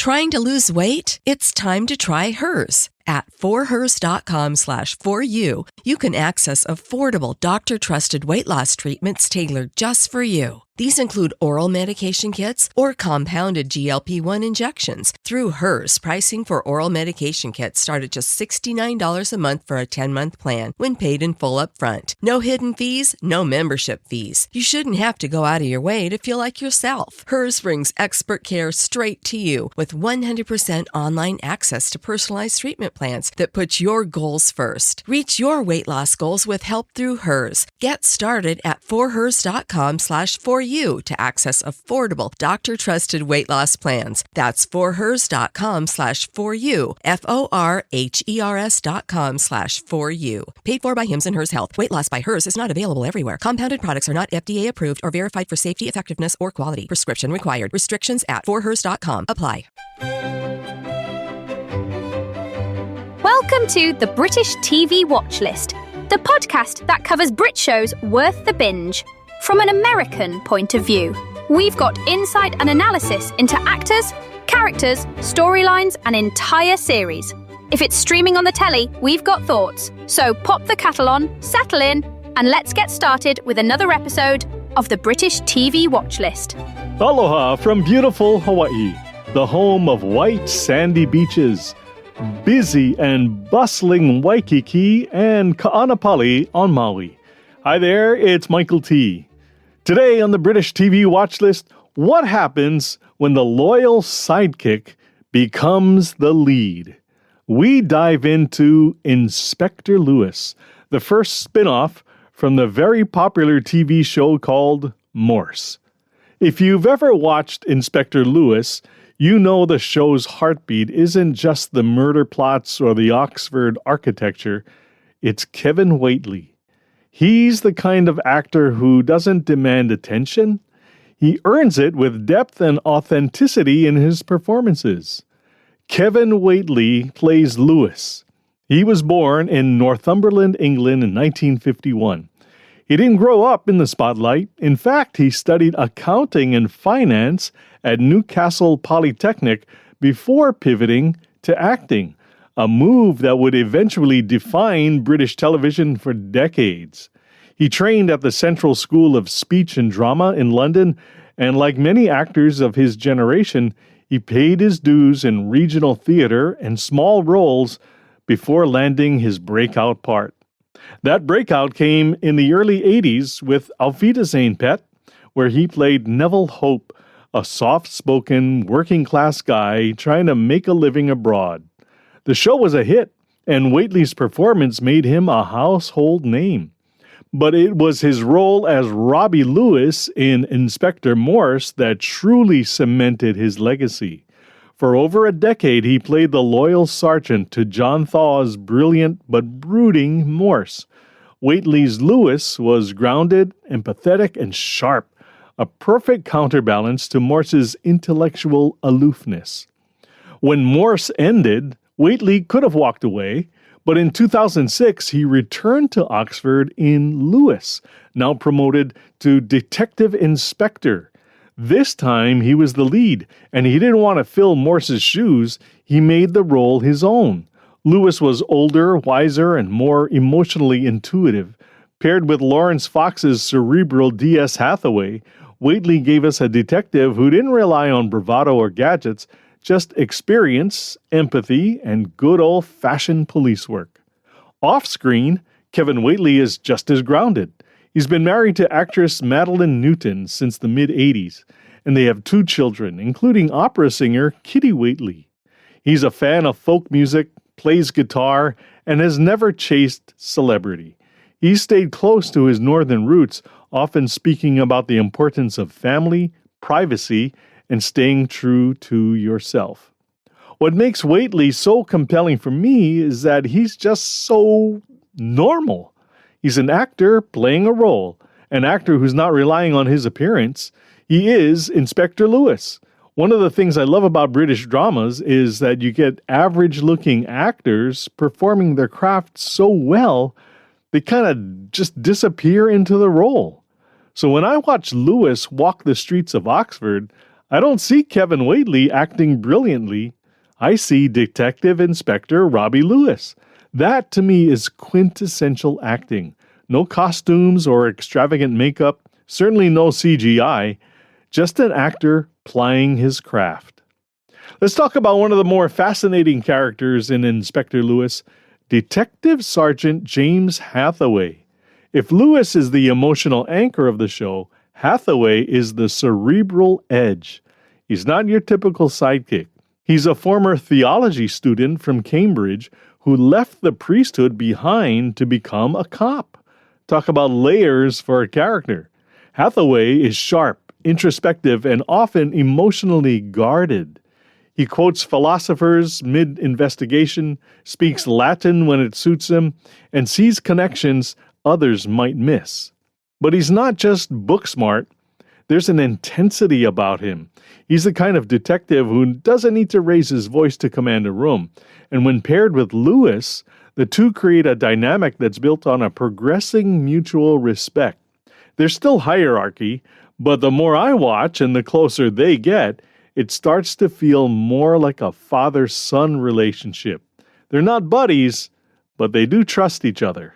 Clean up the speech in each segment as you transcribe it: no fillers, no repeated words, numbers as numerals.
Trying to lose weight? It's time to try Hers. At forhers.com/4u, you can access affordable, doctor-trusted weight loss treatments tailored just for you. These include oral medication kits or compounded GLP-1 injections. Through Hers, pricing for oral medication kits start at just $69 a month for a 10-month plan when paid in full upfront. No hidden fees, no membership fees. You shouldn't have to go out of your way to feel like yourself. Hers brings expert care straight to you with 100% online access to personalized treatment plans that put your goals first. Reach your weight loss goals with help through Hers. Get started at forhers.com/4u to access affordable, doctor-trusted weight loss plans. That's forhers.com/4u, forhers.com/4u. Paid for by Hims and Hers Health. Weight loss by Hers is not available everywhere. Compounded products are not FDA approved or verified for safety, effectiveness, or quality. Prescription required. Restrictions at forhers.com apply. Welcome to the British TV Watchlist, the podcast that covers Brit shows worth the binge. From an American point of view, we've got insight and analysis into actors, characters, storylines, and entire series. If it's streaming on the telly, we've got thoughts. So pop the kettle on, settle in, and let's get started with another episode of the British TV Watchlist. Aloha from beautiful Hawaii, the home of white sandy beaches, busy and bustling Waikiki, and Ka'anapali on Maui. Hi there, it's Michael T. Today on the British TV Watchlist, what happens when the loyal sidekick becomes the lead? We dive into Inspector Lewis, the first spin-off from the very popular TV show called Morse. If you've ever watched Inspector Lewis, you know the show's heartbeat isn't just the murder plots or the Oxford architecture, it's Kevin Whately. He's the kind of actor who doesn't demand attention. He earns it with depth and authenticity in his performances. Kevin Whately plays Lewis. He was born in Northumberland, England in 1951. He didn't grow up in the spotlight. In fact, he studied accounting and finance at Newcastle Polytechnic before pivoting to acting, a move that would eventually define British television for decades. He trained at the Central School of Speech and Drama in London, and like many actors of his generation, he paid his dues in regional theater and small roles before landing his breakout part. That breakout came in the early 80s with Auf Wiedersehen, Pet, where he played Neville Hope, a soft-spoken, working-class guy trying to make a living abroad. The show was a hit, and Whately's performance made him a household name. But it was his role as Robbie Lewis in Inspector Morse that truly cemented his legacy. For over a decade, he played the loyal sergeant to John Thaw's brilliant but brooding Morse. Whately's Lewis was grounded, empathetic, and sharp, a perfect counterbalance to Morse's intellectual aloofness. When Morse ended, Whately could have walked away, but in 2006 he returned to Oxford in Lewis, now promoted to Detective Inspector. This time he was the lead, and he didn't want to fill Morse's shoes. He made the role his own. Lewis was older, wiser, and more emotionally intuitive. Paired with Laurence Fox's cerebral DS Hathaway, Whately gave us a detective who didn't rely on bravado or gadgets, just experience, empathy, and good old-fashioned police work. Off-screen, Kevin Whately is just as grounded. He's been married to actress Madeline Newton since the mid-'80s, and they have 2 children, including opera singer Kitty Whately. He's a fan of folk music, plays guitar, and has never chased celebrity. He's stayed close to his northern roots, often speaking about the importance of family, privacy, and staying true to yourself. What makes Whately so compelling for me is that he's just so normal. He's an actor playing a role, an actor who's not relying on his appearance. He is Inspector Lewis. One of the things I love about British dramas is that you get average-looking actors performing their craft so well, they kind of just disappear into the role. So when I watch Lewis walk the streets of Oxford, I don't see Kevin Whately acting brilliantly. I see Detective Inspector Robbie Lewis. That, to me, is quintessential acting. No costumes or extravagant makeup, certainly no CGI, just an actor plying his craft. Let's talk about one of the more fascinating characters in Inspector Lewis, Detective Sergeant James Hathaway. If Lewis is the emotional anchor of the show, Hathaway is the cerebral edge. He's not your typical sidekick. He's a former theology student from Cambridge who left the priesthood behind to become a cop. Talk about layers for a character. Hathaway is sharp, introspective, and often emotionally guarded. He quotes philosophers mid-investigation, speaks Latin when it suits him, and sees connections others might miss. But he's not just book smart. There's an intensity about him. He's the kind of detective who doesn't need to raise his voice to command a room. And when paired with Lewis, the two create a dynamic that's built on a progressing mutual respect. There's still hierarchy, but the more I watch and the closer they get, it starts to feel more like a father-son relationship. They're not buddies, but they do trust each other.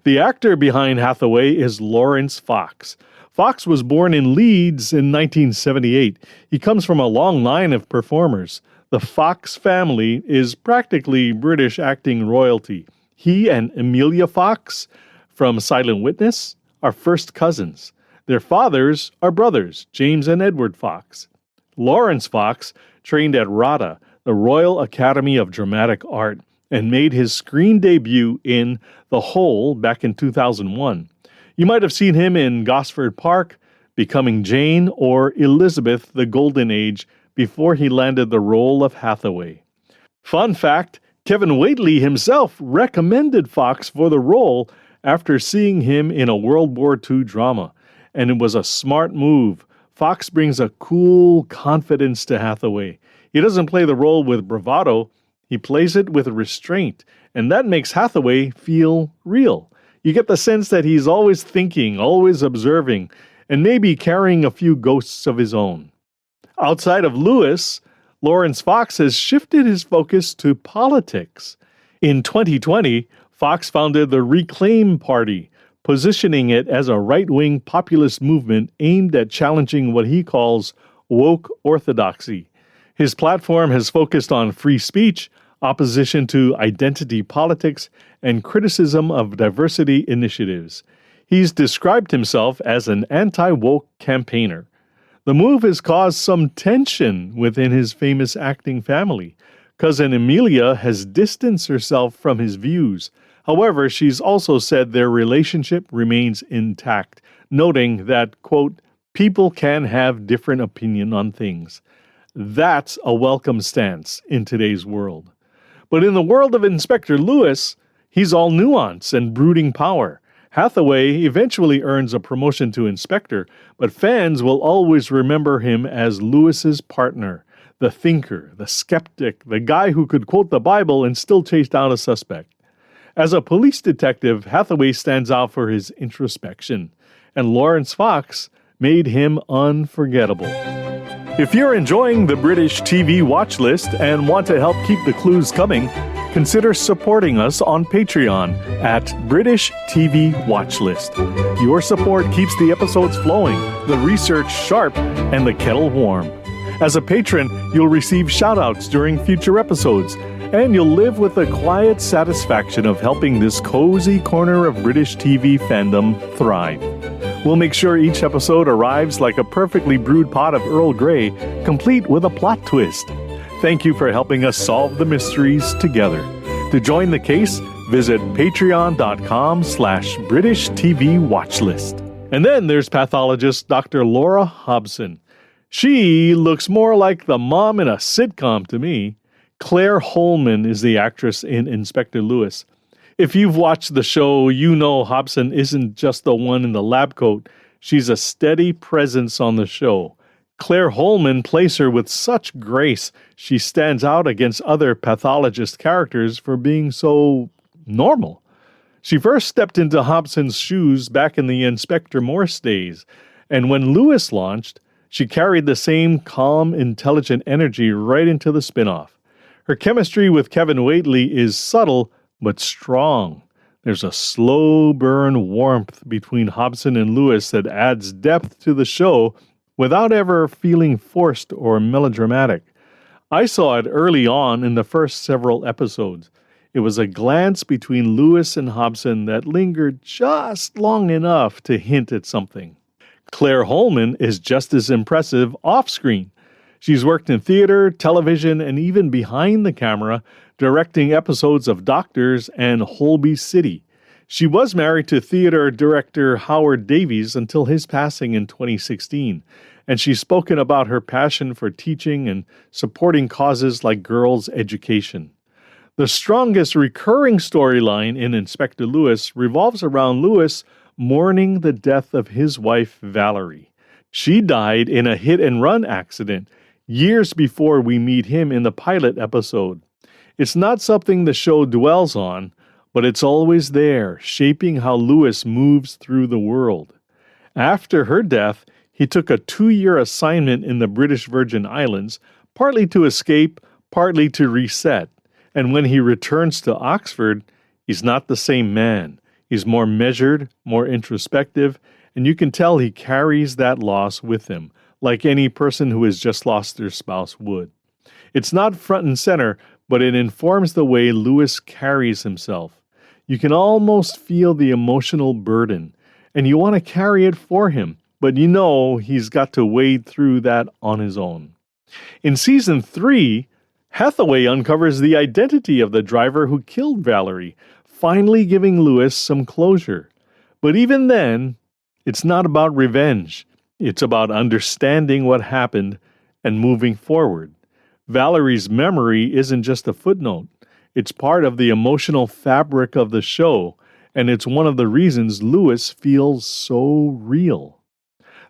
The actor behind Hathaway is Laurence Fox. Fox was born in Leeds in 1978. He comes from a long line of performers. The Fox family is practically British acting royalty. He and Emilia Fox from Silent Witness are first cousins. Their fathers are brothers, James and Edward Fox. Laurence Fox trained at RADA, the Royal Academy of Dramatic Art, and made his screen debut in The Hole back in 2001. You might have seen him in Gosford Park, Becoming Jane, or Elizabeth, the Golden Age, before he landed the role of Hathaway. Fun fact, Kevin Whately himself recommended Fox for the role after seeing him in a World War II drama, and it was a smart move. Fox brings a cool confidence to Hathaway. He doesn't play the role with bravado, he plays it with restraint, and that makes Hathaway feel real. You get the sense that he's always thinking, always observing, and maybe carrying a few ghosts of his own. Outside of Lewis, Laurence Fox has shifted his focus to politics. In 2020, Fox founded the Reclaim Party, positioning it as a right-wing populist movement aimed at challenging what he calls woke orthodoxy. His platform has focused on free speech, opposition to identity politics, and criticism of diversity initiatives. He's described himself as an anti-woke campaigner. The move has caused some tension within his famous acting family. Cousin Emilia has distanced herself from his views. However, she's also said their relationship remains intact, noting that, quote, people can have different opinion on things. That's a welcome stance in today's world. But in the world of Inspector Lewis, he's all nuance and brooding power. Hathaway eventually earns a promotion to inspector, but fans will always remember him as Lewis's partner, the thinker, the skeptic, the guy who could quote the Bible and still chase down a suspect. As a police detective, Hathaway stands out for his introspection, and Laurence Fox made him unforgettable. If you're enjoying the British TV Watchlist and want to help keep the clues coming, consider supporting us on Patreon at British TV Watchlist. Your support keeps the episodes flowing, the research sharp, and the kettle warm. As a patron, you'll receive shoutouts during future episodes, and you'll live with the quiet satisfaction of helping this cozy corner of British TV fandom thrive. We'll make sure each episode arrives like a perfectly brewed pot of Earl Grey, complete with a plot twist. Thank you for helping us solve the mysteries together. To join the case, visit patreon.com/British TV Watchlist. And then there's pathologist Dr. Laura Hobson. She looks more like the mom in a sitcom to me. Claire Holman is the actress in Inspector Lewis. If you've watched the show, you know Hobson isn't just the one in the lab coat. She's a steady presence on the show. Claire Holman plays her with such grace, she stands out against other pathologist characters for being so normal. She first stepped into Hobson's shoes back in the Inspector Morse days, and when Lewis launched, She carried the same calm, intelligent energy right into the spin-off. Her chemistry with Kevin Whately is subtle but strong. There's a slow burn warmth between Hobson and Lewis that adds depth to the show without ever feeling forced or melodramatic. I saw it early on in the first several episodes. It was a glance between Lewis and Hobson that lingered just long enough to hint at something. Claire Holman is just as impressive off-screen. She's worked in theater, television, and even behind the camera, directing episodes of Doctors and Holby City. She was married to theater director Howard Davies until his passing in 2016, and she's spoken about her passion for teaching and supporting causes like girls' education. The strongest recurring storyline in Inspector Lewis revolves around Lewis mourning the death of his wife, Valerie. She died in a hit-and-run accident years before we meet him in the pilot episode. It's not something the show dwells on, but it's always there, shaping how Lewis moves through the world. After her death, he took a 2-year assignment in the British Virgin Islands, partly to escape, partly to reset. And when he returns to Oxford, he's not the same man. He's more measured, more introspective, and you can tell he carries that loss with him, like any person who has just lost their spouse would. It's not front and center, but it informs the way Lewis carries himself. You can almost feel the emotional burden, and you want to carry it for him, but you know he's got to wade through that on his own. In Season 3, Hathaway uncovers the identity of the driver who killed Valerie, finally giving Lewis some closure. But even then, it's not about revenge. It's about understanding what happened and moving forward. Valerie's memory isn't just a footnote. It's part of the emotional fabric of the show, and it's one of the reasons Lewis feels so real.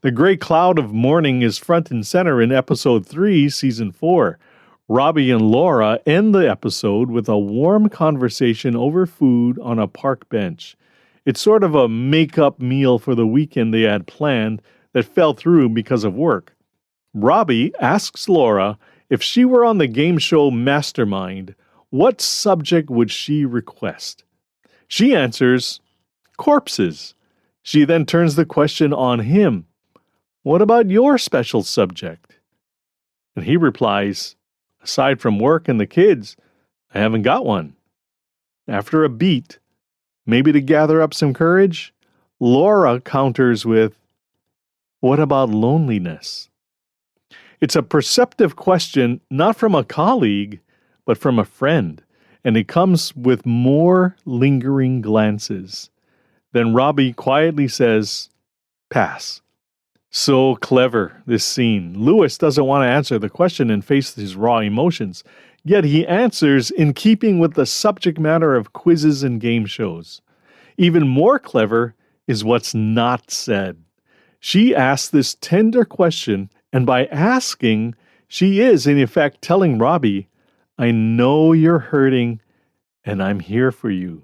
The gray cloud of mourning is front and center in Episode 3, Season 4. Robbie and Laura end the episode with a warm conversation over food on a park bench. It's sort of a make-up meal for the weekend they had planned that fell through because of work. Robbie asks Laura if she were on the game show Mastermind, what subject would she request? She answers, corpses. She then turns the question on him. What about your special subject? And he replies, aside from work and the kids, I haven't got one. After a beat, maybe to gather up some courage, Laura counters with, what about loneliness? It's a perceptive question, not from a colleague, but from a friend, and it comes with more lingering glances. Then Robbie quietly says, pass. So clever, this scene. Lewis doesn't want to answer the question and face his raw emotions, yet he answers in keeping with the subject matter of quizzes and game shows. Even more clever is what's not said. She asks this tender question, and by asking, she is, in effect, telling Robbie, I know you're hurting, and I'm here for you.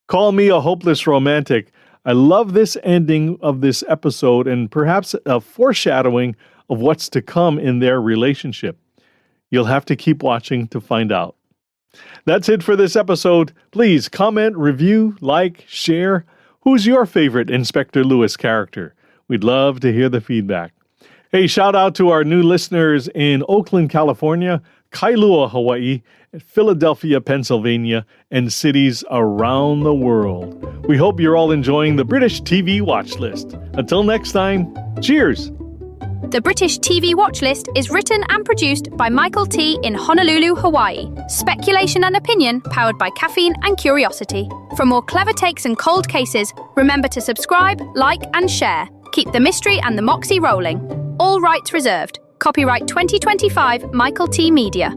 Call me a hopeless romantic. I love this ending of this episode and perhaps a foreshadowing of what's to come in their relationship. You'll have to keep watching to find out. That's it for this episode. Please comment, review, like, share. Who's your favorite Inspector Lewis character? We'd love to hear the feedback. Hey, shout out to our new listeners in Oakland, California, Kailua, Hawaii, Philadelphia, Pennsylvania, and cities around the world. We hope you're all enjoying the British TV Watchlist. Until next time, cheers! The British TV Watchlist is written and produced by Michael T. in Honolulu, Hawaii. Speculation and opinion powered by caffeine and curiosity. For more clever takes and cold cases, remember to subscribe, like, and share. Keep the mystery and the moxie rolling. All rights reserved. Copyright 2025 Michael T. Media.